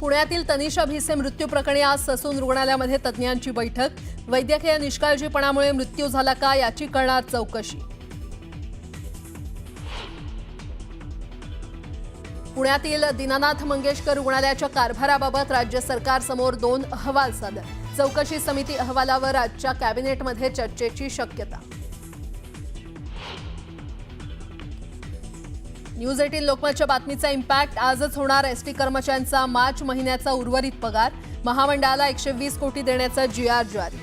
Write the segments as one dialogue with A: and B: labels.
A: पुण्यातील तनिषा भिसे मृत्यू प्रकरणी आज ससून रुग्णालयामध्ये तज्ज्ञांची बैठक। वैद्यकीय निष्काळजीपणामुळे मृत्यू झाला का याची करणार चौकशी। पुण्यातील दीनानाथ मंगेशकर रुग्णालयाच्या कारभाराबाबत राज्य सरकारसमोर 2 अहवाल सादर। चौकशी समिती अहवालावर आजच्या कॅबिनेटमध्ये चर्चेची शक्यता। न्यूज 18 लोकमतच्या बातमीचा इम्पॅक्ट। आजच होणार एसटी कर्मचाऱ्यांचा मार्च महिन्याचा उर्वरित पगार। महामंडळाला 120 कोटी देण्याचा GR जारी।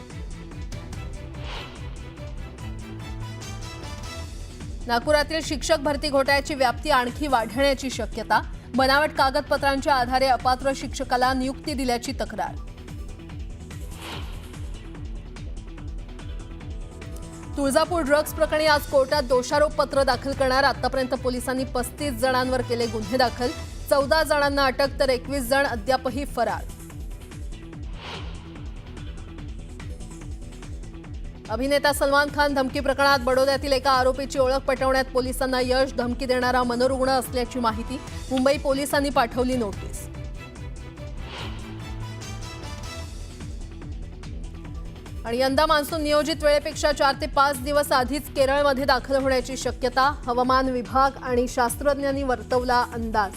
A: नागपुरातील शिक्षक भरती घोटाळ्याची व्याप्ती आणखी वाढण्याची शक्यता। बनावट कागदपत्रांच्या आधारे अपात्र शिक्षकाला नियुक्ती दिल्याची तक्रार। तुळजापूर ड्रग्ज प्रकरणी आज कोर्टात दोषारोप पत्र दाखल करणार। आतापर्यंत पोलिसांनी 35 जणांवर केले गुन्हे दाखल। 14 जणांना अटक तर 21 जण अद्यापही फरार। अभिनेता सलमान खान धमकी प्रकरणात बडोद्यातील एका आरोपीची ओळख पटवण्यात पोलिसांना यश। धमकी देणारा मनोरुग्ण असल्याची माहिती। मुंबई पोलिसांनी पाठवली नोटीस। आणि यंदा मान्सून नियोजित वेळेपेक्षा 4 ते 5 दिवस आधीच केरळमध्ये दाखल होण्याची शक्यता। हवामान विभाग आणि शास्त्रज्ञांनी वर्तवला अंदाज।